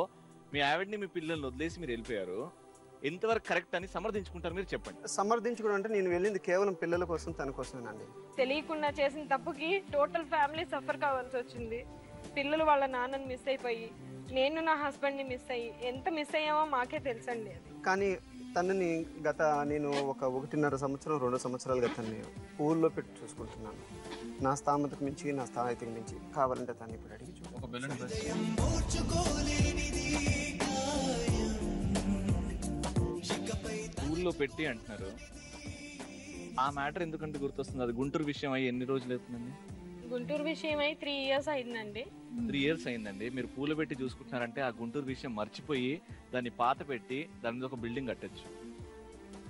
మీ ఆవిడ్ని మీ పిల్లల్ని వదిలేసి మీరు వెళ్ళిపోయారు. ఎంతవరకు కరెక్ట్ అని సమర్థించుకుంటారు మీరు చెప్పండి. సమర్థించుకోవడం అంటే నేను వెళ్ళింది కేవలం పిల్లల కోసం, తన కోసమేనండి. తెలియకుండా చేసిన తప్పుకి టోటల్ ఫ్యామిలీ సఫర్ కావాల్సి వచ్చింది. పిల్లలు వాళ్ళ నాన్నని మిస్ అయిపోయి, నేను నా హస్బెండ్ని మిస్ అయ్యి ఎంత మిస్ అయ్యామో మాకే తెలుసండి. కానీ తనని నేను ఒక 1.5 సంవత్సరం 2 సంవత్సరాలుగా తనని ఊళ్ళో పెట్టి చూసుకుంటున్నాను. నా స్థామతకు మించి, నా స్థాయికి మించి. కావాలంటే తను ఇప్పుడు అడిగి ఊళ్ళో పెట్టి అంటున్నారు. ఆ మ్యాటర్ ఎందుకంటే గుర్తొస్తుంది? అది గుంటూరు విషయం అయ్యి ఎన్ని రోజులు అవుతుందండి? గుంటూరు విషయం అయి 3 years అయిందండి. 3 years అయిందండి. మీరు పూలు పెట్టి చూసుకుంటున్నారంటే ఆ గుంటూరు విషయం మర్చిపోయి దాన్ని పాత పెట్టి దాని మీద ఒక బిల్డింగ్ కట్టచ్చు.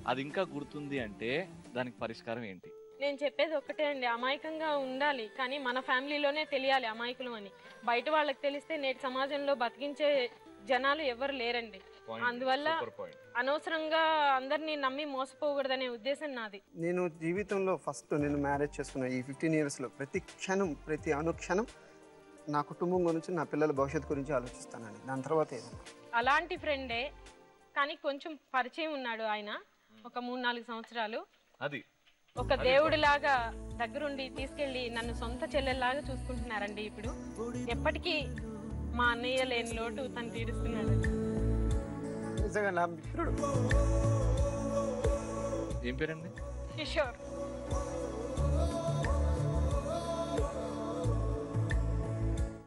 అది ఇంకా గుర్తుంది అంటే దానికి పరిష్కారం ఏంటి? నేను చెప్పేది ఒక్కటే అండి, అమాయకంగా ఉండాలి. కానీ మన ఫ్యామిలీలోనే తెలియాలి అమాయకులు అని. బయట వాళ్ళకి తెలిస్తే నేటి సమాజంలో బతికించే జనాలు ఎవరు లేరండి. అందువల్ల అనవసరంగా అందరినీ నమ్మి మోసపోకూడదనే ఉద్దేశం నాది. నేను జీవితంలో ఫస్ట్ నేను మ్యారేజ్ చేసుకున్న ఈ 15 years లో ప్రతి క్షణం, ప్రతి అనుక్షణం నా కుటుంబం గురించి, నా పిల్లల భవిష్యత్తు గురించి ఆలోచిస్తానండి. దాని తర్వాత ఏదన్నా అలాంటి ఫ్రెండే కానీ కొంచెం పరిచయం ఉన్నాడు ఆయన. ఒక 3-4 సంవత్సరాలు అది ఒక దేవుడిలాగా దగ్గరుండి తీసుకెళ్లి నన్ను సొంత చెల్లెల్లాగా చూసుకుంటున్నారండి. ఇప్పుడు ఎప్పటికీ మా అన్నయ్య లేని లోటు తను తీరుస్తున్నాడు. నిజంగా నా మిత్రుడు. ఏం పేరండి? కిషోర్.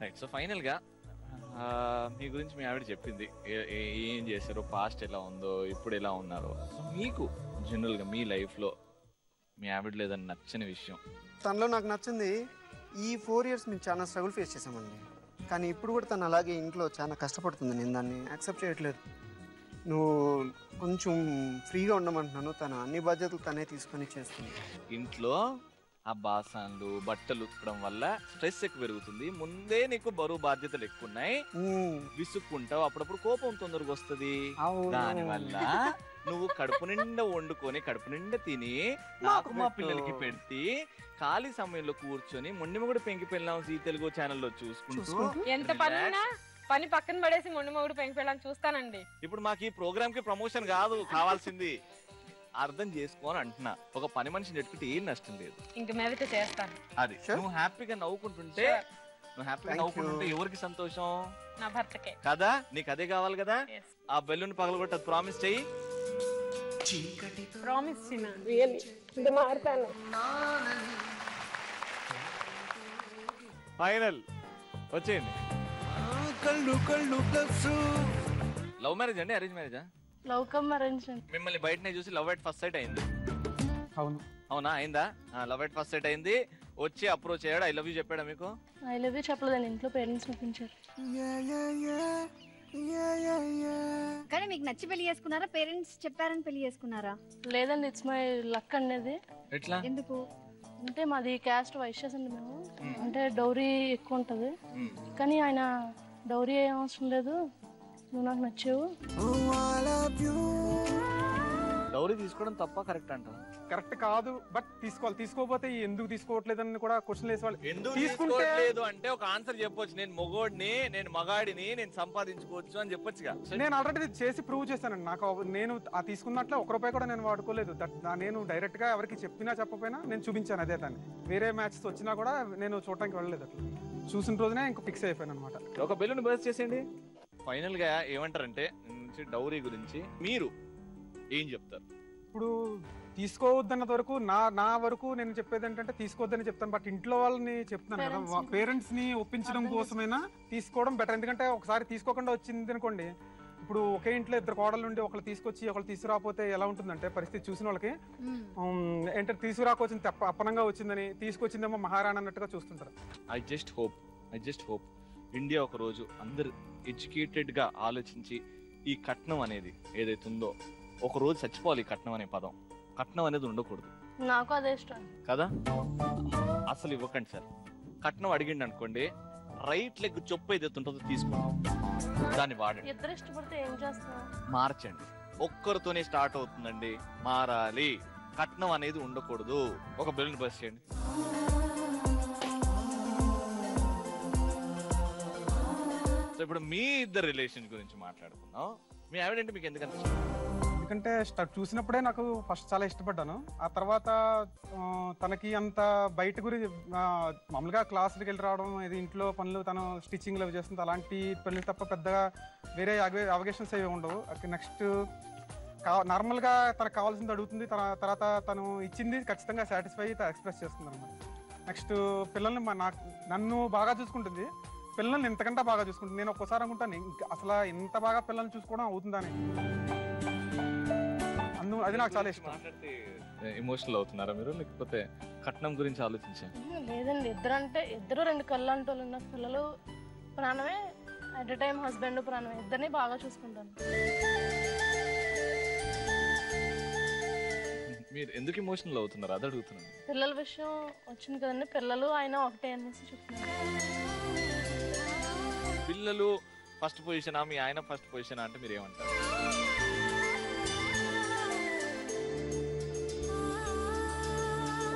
రైట్. సో ఫైనల్ గా మీ గురించి మీ ఆవిడ చెప్పింది, ఏం చేశారో, పాస్ట్ ఎలా ఉందో, ఇప్పుడు ఎలా ఉన్నారో. సో మీకు జనరల్ గా మీ లైఫ్ లో మీ ఆవిడ లేదని నచ్చని విషయం? తనలో నాకు నచ్చింది, ఈ 4 years మేము చాలా స్ట్రగుల్ ఫేస్ చేసామండి. కానీ ఇప్పుడు కూడా తను అలాగే ఇంట్లో చాలా కష్టపడుతుంది. నేను దాన్ని యాక్సెప్ట్ చేయట్లేదు. నువ్వు కొంచెం ఫ్రీగా ఉండమంటున్నాను, తను అన్ని బాధ్యతలు తనే తీసుకొని చేస్తుంది. ఇంట్లో ఆ బాసన్లు బట్టలు ఉతకడం వల్ల స్ట్రెస్ ఎక్కువ పెరుగుతుంది. ముందే నీకు బరువు బాధ్యతలు ఎక్కువ ఉన్నాయి, విసుక్కుంటావు, అప్పుడప్పుడు కోపం తొందరగా వస్తుంది. దానివల్ల నువ్వు కడుపు నిండా వండుకొని కడుపు నిండా తిని నాకు మా పిల్లలకి పెట్టి ఖాళీ సమయంలో కూర్చొని మొండిమగుడు పెంకి పెళ్ళాం జీ తెలుగు ఛానల్లో చూసుకుంటూ ఎంత పని పక్కన పడేసి మొండిమగుడు పెంకి పెళ్ళాం చూస్తానండి. ఇప్పుడు మాకు ఈ ప్రోగ్రామ్ కి ప్రమోషన్ కాదు కావాల్సింది, అర్థం చేసుకోని అంటున్నా. ఒక పని మనిషిని పెట్టుకుంటే ఏం నష్టం లేదు. ఇంక మీదట చేస్తాను. అది నువ్వు హ్యాపీగా నవ్వుకుంటుంటే, ఎవరికి సంతోషం? నా భర్తకే కదా. నీకు అదే కావాలి కదా. ఆ బెలూన్ పగలగొట్టి అది ప్రామిస్ చెయ్యి. ప్రామిస్ మారుతాను. ఫైనల్ వచ్చేయండి. లవ్ మ్యారేజ్ అండి, అరేంజ్ మ్యారేజా? Love come arrange. మిమ్మల్ని బయటనే చూసి లవ్ ఎట్ ఫస్ట్ సైట్ అయింది. అవును. అవునా? అయిందా? లవ్ ఎట్ ఫస్ట్ సైట్ అయింది. వచ్చి అప్రోచ్ అయ్యాడు, ఐ లవ్ యూ చెప్పాడా మీకు? ఐ లవ్ యూ చెప్పలేదండి, ఇంట్లో పేరెంట్స్ పంపించారు. కానీ మీకు నచ్చి పెళ్లి చేసుకున్నారా, పేరెంట్స్ చెప్పారని పెళ్లి చేసుకున్నారా? లేదండి, ఇట్స్ మై లక్ అనేది. ఎట్లా? ఎందుకు అంటే మాది క్యాస్ట్ వైశ్యస్ అండి. మేము అంటే డౌరీ ఎక్కువ ఉంటది, కానీ ఆయన డౌరీ ఏం అవసరం లేదు, నువ్వు నాకు నచ్చావు. డౌరీ తీసుకోవడం తప్ప కరెక్ట్ అంట? కరెక్ట్ కాదు, బట్ తీసుకోవాలి. తీసుకోకపోతే ఎందుకు తీసుకోవట్లేదని కూడా క్వశ్చన్ వేసేవాళ్ళు. ఎందుకు తీసుకోవట్లేదు అంటే ఒక ఆన్సర్ చెప్పొచ్చు. నేను మొగోడిని, నేను మగాడిని, నేను సంపాదించుకోవచ్చు అని చెప్పొచ్చుగా. నేను ఆల్రెడీ చేసి ప్రూవ్ చేశానండి. నాకు నేను ఆ తీసుకున్నట్లు 1 రూపాయి కూడా నేను వాడుకోలేదు. నేను డైరెక్ట్ గా ఎవరికి చెప్పినా చెప్పకపోయినా నేను చూపించాను అదే దాన్ని. వేరే మ్యాచెస్ వచ్చినా కూడా నేను చూడటానికి వెళ్ళలేదు. అట్లా చూసిన రోజునే ఇంకా ఫిక్స్ అయిపోయాను అనమాట. ఒక బెలూన్ బర్స్ట్ చేసేయండి. ఫైనల్ గా ఏమంటారంటే డౌరీ గురించి మీరు ఏం చెప్తారు? ఇప్పుడు తీసుకోవద్దన్నది వరకు నా వరకు నేను చెప్పేది ఏంటంటే తీసుకోవద్దని చెప్తాను. బట్ ఇంట్లో వాళ్ళని చెప్తాను కదా, పేరెంట్స్ ని ఒప్పించడం కోసమైనా తీసుకోవడం బెటర్. ఎందుకంటే ఒకసారి తీసుకోకుండా వచ్చింది అనుకోండి, ఇప్పుడు ఒకే ఇంట్లో 2 కోడలు ఉండి ఒకళ్ళు తీసుకొచ్చి ఒకళ్ళు తీసుకురాకపోతే ఎలా ఉంటుందంటే పరిస్థితి చూసిన వాళ్ళకి ఏంటంటే తీసుకురాకొచ్చింది అప్పనంగా వచ్చిందని, తీసుకొచ్చిందేమో మహారాణి అన్నట్టుగా చూస్తుంటారు. ఐ జస్ట్ హోప్ ఇండియా ఒక రోజు అందరు ఎడ్యుకేటెడ్ గా ఆలోచించి ఈ కట్నం అనేది ఏదైతే ఉందో ఒక రోజు చచ్చిపోవాలి. కట్నం అనే పదం, కట్నం అనేది ఉండకూడదు. నాకు అదే ఇష్టం కదా. అసలు ఇవ్వకండి సార్. కట్నం అడిగిండి అనుకోండి, రైట్ లెగ్ చొప్పు ఏదైతే ఉంటుందో తీసుకోండి, దాన్ని వాడండి. ఇద్దరు ఇష్టపడితే ఏం చేస్తా, మార్చండి. ఒక్కరితోనే స్టార్ట్ అవుతుందండి, మారాలి. కట్నం అనేది ఉండకూడదు. ఒక బెలూన్ బస్ చేయండి. సో ఇప్పుడు మీ ఇద్దరు రిలేషన్ గురించి మాట్లాడుకుందాం. మీ ఆవిడంటే మీకు ఎందుకంత ఇష్టం? ఎందుకంటే చూసినప్పుడే నాకు ఫస్ట్ చాలా ఇష్టపడ్డాను. ఆ తర్వాత తనకి అంత బయట గురించి మామూలుగా క్లాసులకు వెళ్ళి రావడం, ఇది ఇంట్లో పనులు తను స్టిచ్చింగ్లు అవి చేస్తుంది, అలాంటి పనులు తప్ప పెద్దగా వేరే అవగేషన్స్ ఏవి ఉండవు. నెక్స్ట్ నార్మల్గా తనకు కావాల్సింది అడుగుతుంది, తర్వాత తను ఇచ్చింది ఖచ్చితంగా సాటిస్ఫై ఎక్స్ప్రెస్ చేస్తుంది అనమాట. నెక్స్ట్ పిల్లల్ని నన్ను బాగా చూసుకుంటుంది, పిల్లల్ని ఇంతకంటే బాగా చూసుకుంటుంది. నేను ఒక్కోసారి అనుకుంటాను అసలు ఇంత బాగా పిల్లల్ని చూసుకోవడం అవుతుందని. అది నాకు చాలా ఇష్టం. ఎమోషనల్ అవుతున్నారా మీరు, లేకపోతే కట్నం గురించి ఆలోచించారు? లేదండి, ఇద్దరు 2 కళ్ళు అంటూ నాకు పిల్లలు ప్రాణమే. అట్ ఎ టైం హస్బెండ్ ప్రాణమే, ఇద్దరిని బాగా చూసుకుంటాను. మీరు ఎందుకు ఎమోషనల్ అవుతున్నారు అది అడుగుతున్నాను. పిల్లల విషయం వచ్చింది కదండి, పిల్లలు ఆయన ఒకటే అనేసి చెప్తున్నారు. పిల్లలు ఫస్ట్ పొజిషనా, మీ ఆయన ఫస్ట్ పొజిషనా అంటే మీరు ఏమంటారు?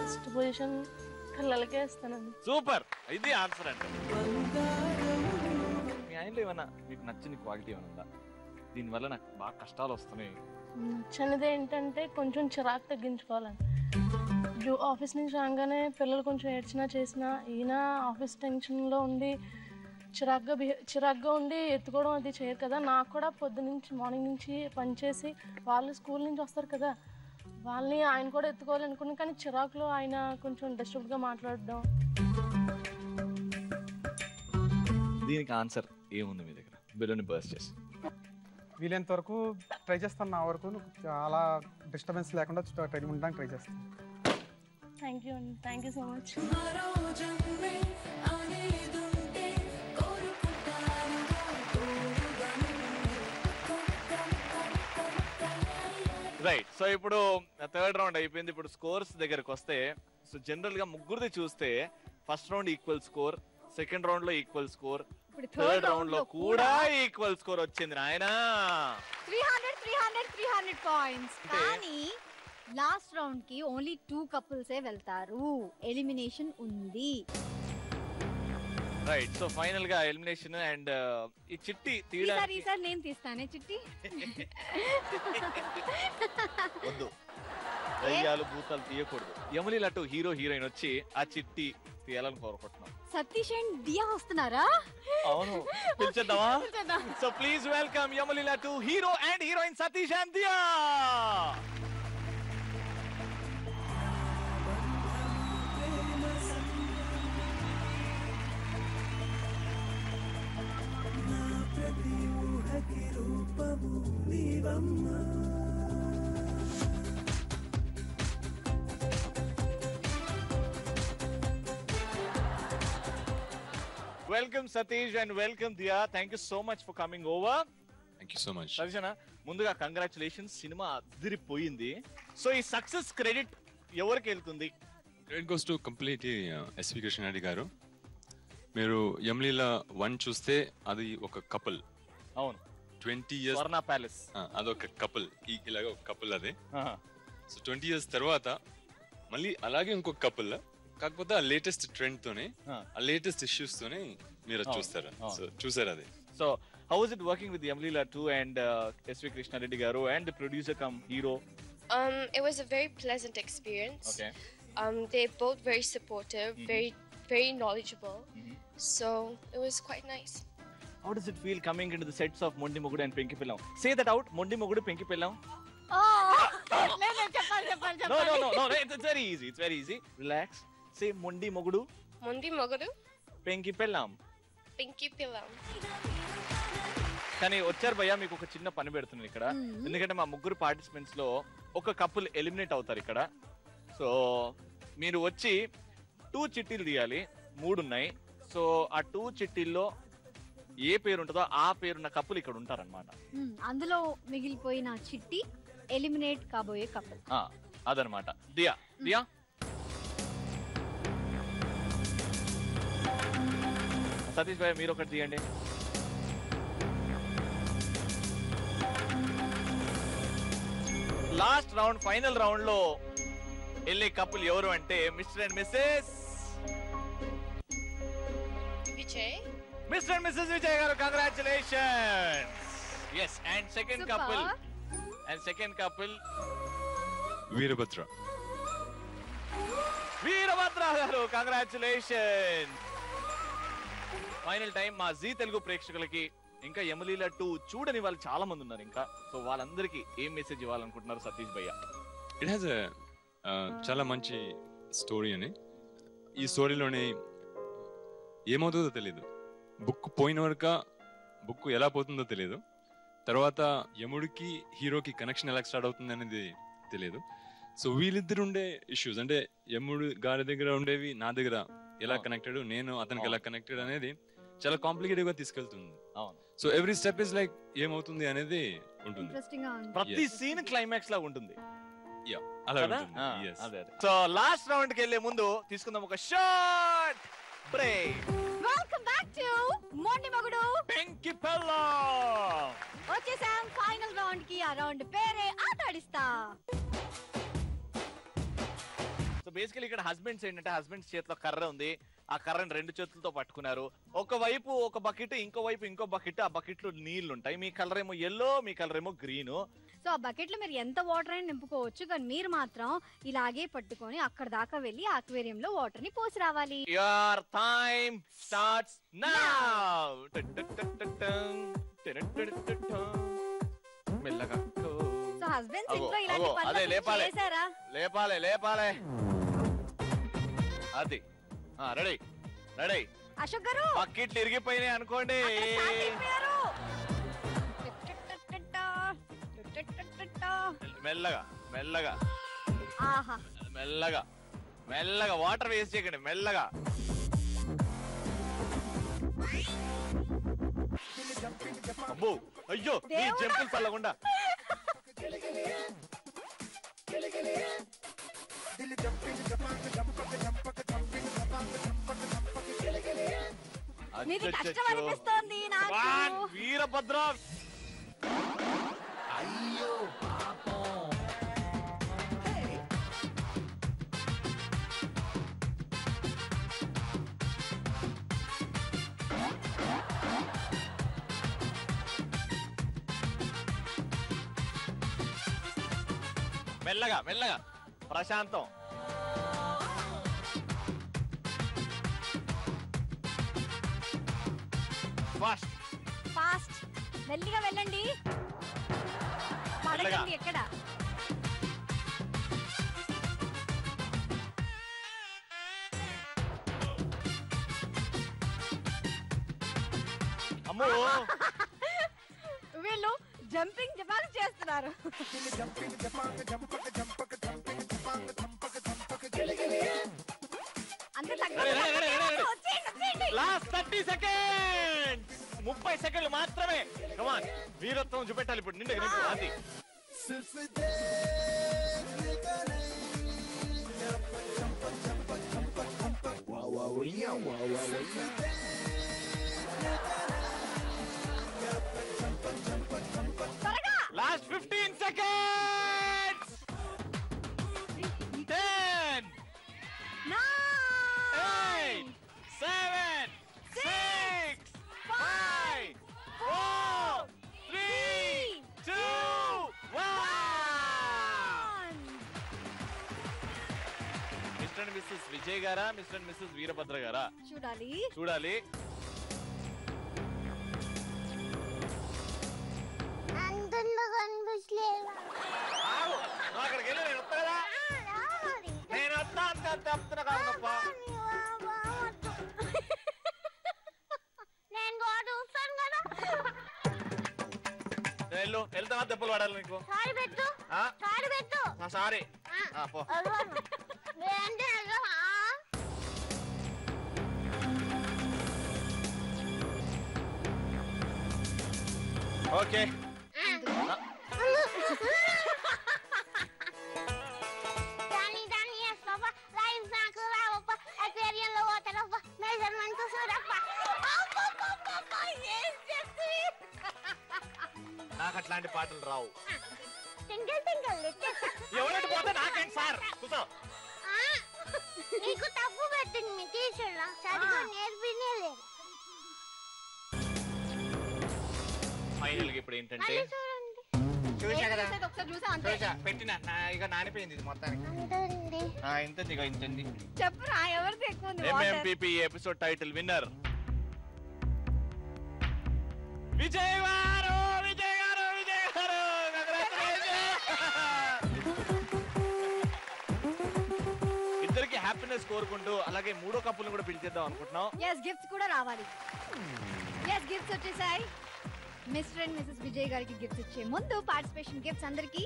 ఫస్ట్ పొజిషన్ పిల్లలకే ఇస్తానండి. సూపర్, ఇది ఆన్సర్ అంటే. మీ ఆయనలో ఏమన్నా మీకు నచ్చని క్వాలిటీ ఏమైనా ఉందా, దీనివల్ల నాకు బాగా కష్టాలు వస్తున్నాయి? నచ్చనిది ఏంటంటే కొంచెం చిరాకు తగ్గించుకోవాలండి. ఆఫీస్ నుంచి రాగానే పిల్లలు కొంచెం ఏడ్చినా చేసినా ఈయన ఆఫీస్ టెన్షన్లో ఉండి చిరాగ్గా ఉండి ఎత్తుకోవడం అది చేయరు కదా. నాకు కూడా మార్నింగ్ నుంచి పనిచేసి వాళ్ళు స్కూల్ నుంచి వస్తారు కదా, వాళ్ళని ఆయన కూడా ఎత్తుకోవాలనుకున్నాను. కానీ చిరాకులో ఆయన కొంచెం డిస్టర్బ్గా మాట్లాడడం. దీనికి ఆన్సర్ ఏముంది మీ దగ్గర? బెలూన్ బర్స్ట్ చేసి వీలైనంత వరకు ట్రై చేస్తాను. నా వరకు చాలా డిస్టర్బెన్స్ లేకుండా ట్రై ఉండడానికి ట్రై చేస్తాను. థ్యాంక్ యూ అండి, thank you so much. Right. So ఇప్పుడు 3rd రౌండ్ అయిపోయింది. ఇప్పుడు స్కోర్స్ దగ్గరకు వస్తే, సో జనరల్ గా ముగ్గురిది చూస్తే first round equal score, second round లో ఈక్వల్ స్కోర్, థర్డ్ రౌండ్ లో కూడా ఈక్వల్ స్కోర్ వచ్చింది నాయనా. 300 పాయింట్స్. కానీ లాస్ట్ రౌండ్ కి ఓన్లీ 2 కపుల్సే వెళ్తారు, ఎలిమినేషన్ ఉంది. రైట్. సో ఫైనల్ గా ఎలిమినేషన్. అండ్ ఈ చిట్టి తీయడానికి ఈసారి నేను తీస్తానే చిట్టి. వద్దు, దయ్యాలు భూతాలు తీయకూడదు. యమలి లట్టు హీరో హీరోయిన్ వచ్చి ఆ చిట్టి తీయాలని కోరుకుంటున్నాం. సతీష్ అండ్ దియా వస్తున్నారా? అవును, పిలిచేద్దామా? సో ప్లీజ్ వెల్కమ్ యమలి లట్టు hero and heroine Satish and Diya. Welcome Satish and welcome Diya. Thank you so much for coming over. Thank you so much. Sarjana, ముందుగా కంగ్రాచులేషన్స్, సినిమా అదిరిపోయింది. సో ఈ సక్సెస్ క్రెడిట్ ఎవరికి వెళ్తుంది? Credit goes to completely S V Krishna Reddy గారు. మీరు యమలీల 1 చూస్తే అది ఒక కపుల్. అవును. 20 years స్వర్ణ ప్యాలెస్ అదొక కపుల్, ఇలాగ ఒక కపుల్ అదే. సో 20 years తర్వాత మళ్ళీ అలాగే ఇంకొక కపుల్, కాకపోతే ఆ లేటెస్ట్ ట్రెండ్ తోనే ఆ లేటెస్ట్ ఇష్యూస్ తోనే మీరు చూస్తారు. సో చూసారు అది. So how is it working with Yamlila 2 and SV Krishna Reddy garu and the producer come hero? It was a very pleasant experience. Okay. They're both very supportive, very knowledgeable. So it was quite nice. How does it feel coming into the sets of Mondi Mogudu and Pinky Pellam? Say that out. Mondi Mogudu, Pinky Pellam. No. It's very easy. It's very easy. Relax. Say Mondi Mogudu. Mondi Mogudu. Pinky Pellam. Pinky Pellam. కానీ వచ్చారు భయ్యా, మీకు ఒక చిన్న పని పెడుతున్నాను ఇక్కడ. ఎందుకంటే మా ముగ్గురు పార్టిసిపెంట్స్ లో ఒక కపుల్ ఎలిమినేట్ అవుతారు ఇక్కడ. సో మీరు వచ్చి 2 చిట్టీలు తీయాలి, 3 ఉన్నాయి. సో ఆ 2 చిట్టీల్లో ఏ పేరు ఉంటుందో ఆ పేరున్న కపుల్ ఇక్కడ ఉంటారన్నమాట. అందులో మిగిలిపోయిన చిట్టి ఎలిమినేట్ కాబోయే కపుల్ అదనమాట. దియా సతీష్ భాయ్ మీరు ఒకటి తీయండి. లాస్ట్ రౌండ్, ఫైనల్ రౌండ్ లో వెళ్ళే కపుల్ ఎవరు అంటే Mr and Mrs Vijay. Mr. and Mrs. Vijay garu, congratulations. Yes, and second couple Veerabhadra గారు, congratulations. ఫైనల్ టైం మా జీ తెలుగు ప్రేక్షకులకి ఇంకా యమలీల 2 చూడని వాళ్ళు చాలా మంది ఉన్నారు ఇంకా. సో వాళ్ళందరికీ ఏం మెసేజ్ ఇవ్వాలనుకుంటున్నారు సతీష్ భయ్య? ఇట్ హ్యాస్ చాలా మంచి స్టోరీ అని. ఈ స్టోరీలోని ఏమవుతుందో తెలియదు, బుక్ పోయిన వరకు బుక్ ఎలా పోతుందో తెలియదు, తర్వాత యముడికి హీరోకి కనెక్షన్ ఎలా స్టార్ట్ అవుతుంది అనేది తెలియదు. సో వీళ్ళిద్దరు ఉండే ఇష్యూస్ అంటే యముడు గారి దగ్గర ఉండేవి నా దగ్గర ఎలా కనెక్టెడ్, నేను అతనికి ఎలా కనెక్టెడ్ అనేది చాలా కాంప్లికేటెడ్ గా తీసుకెళ్తుంది. So every step is like ఏమవుతుంది అనేది ఉంటుంది. ప్రతి సీన్ క్లైమాక్స్ లాగా ఉంటుంది. అలా సో లాస్ట్ రౌండ్ కి వెళ్లే ముందు తీసుకుందాం ఒక short break. Welcome back to మొండి మొగుడు పెంకి పెళ్ళాం. వచ్చేసాం ఫైనల్ రౌండ్ కి. ఆ రౌండ్ పేరే ఆటాడిస్తా. సో బేసికలీ ఇక్కడ హస్బెండ్స్ ఏంటంటే హస్బెండ్స్ చేతిలో కర్ర ఉంది, ఆ కర్రని 2 చేతులతో పట్టుకున్నారు. ఒకవైపు ఒక బకెట్, ఇంకో వైపు ఇంకో బకెట్, ఆ బకెట్ లో నీళ్లు ఉంటాయి. మీ కలర్ ఏమో ఎల్లో, మీ కలర్ ఏమో గ్రీన్. సో ఆ బకెట్ లో మీరు ఎంత వాటర్ అయినా నింపుకోవచ్చు, కానీ మీరు మాత్రం ఇలాగే పట్టుకొని అక్కడ దాకా వెళ్ళి ఆక్వేరియం లో వాటర్ ని పోసి రావాలి. Your time starts now. మెల్లగా. సో హస్బెండ్స్ ఇంట్లో ఇలాంటి పనులు చేశారా? లేపాలే. అది రెడీ. అశోక్ గారు బకెట్లు ఇరిగిపోయినాయి అనుకోండి. మెల్లగా వాటర్ వేస్ట్ చేయకండి. మెల్లగా అబ్బో, అయ్యో ఈ జంపులు చల్లకుండా. వీరభద్ర అయ్యో మెల్లగా ప్రశాంతం. ఫాస్ట్ మెల్లిగా వెళ్ళండి. పడకండి ఎక్కడ. అమ్మో, వీళ్ళు జంపింగ్ జపాలు చేస్తున్నారు. లాస్ట్ 30 సెకండ్స్, 30 సెకండ్లు మాత్రమే. కమాన్, వీరత్వం చూపెట్టాలి ఇప్పుడు. నిండు అది 15 seconds. 10, 8, 7, 6, 5, 4, 3, 2, 1. Mister and missus Vijay గారా, మిస్టర్ అండ్ మిస్సెస్ వీరభద్ర గారా? చూడాలి. అక్కడికి వెళ్ళి నేను వస్తా కదా, నేను వస్తా అంత చెప్తున్నా కాదప్ప. వెళ్తావా? దెబ్బలు పడాలి నీకు. సారీ పో. ఓకే నాకు అట్లాంటి పాటలు రావు. ఎవరంటే పోతే నాకేంటి సార్? కూర్చో. నీకు తప్పు పెట్టింది మీ టీచర్ సరిగ్గా నేర్పినేలేదు. ఫైనల్ గా ఇప్పుడు ఏంటంటే చూసా కదా, పెట్టిన ఇక నానిపోయింది ఇది మొత్తానికి. ఇంతంది ఇక ఇంతంది. చెప్పురా ఎవరిది ఎక్కువ ఉంది? MMPP episode title winner Vijay గారు. ఇద్దరికి హ్యాపీనెస్ కోరుకుంటూ అలాగే మూడో కప్పులను కూడా పిలిచేద్దాం అనుకుంటున్నాం. గిఫ్ట్స్ కూడా రావాలి. గిఫ్ట్స్ వచ్చేసాయి. మిస్టర్ అండ్ మిసెస్ విజయ్ గారికి గిఫ్ట్స్ ఇచ్చే ముందు పార్టిసిపేషన్ గిఫ్ట్స్ అందరికి.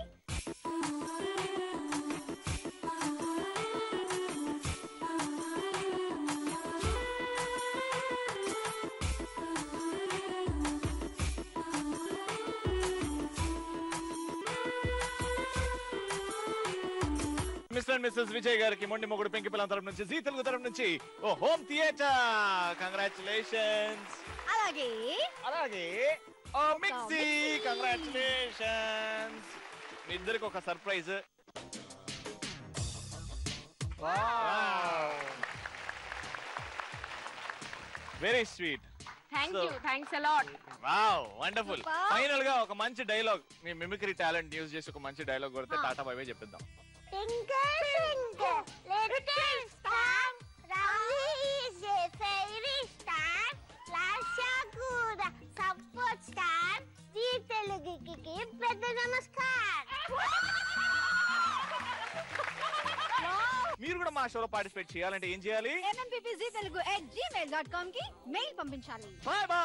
మిస్టర్ అండ్ మిస్సెస్ విజయ్ గారికి మొండి మొగుడు పెంకి పిల్లల తరపు నుంచి, జీ తెలుగు తరపు నుంచి ఓ హోమ్ థియేటర్ కంగ్రాచులేషన్స్. అలాగే ఓ మిక్సీ కంగ్రాచులేషన్స్. మీ ఇద్దరికి ఒక surprise. Very sweet. Thanks a lot. Wow wonderful. Final గా ఒక మంచి డైలాగ్, మీ మిమిక్రీ టాలెంట్ యూజ్ చేసి ఒక మంచి డైలాగ్ కొడితే టాటా బై బై చెప్పిద్దాం. Twinkle, twinkle, little star, Ravi is a fairy star, Lasha Kuda, support star, Zee Teluguki పెద్ద నమస్కారం. మీరు కూడా మా షోలో పార్టిసిపేట్ చేయాలంటే ఏం చేయాలి? MMPP Zee Telugu @gmail.com కి మెయిల్ పంపించాలి. By by.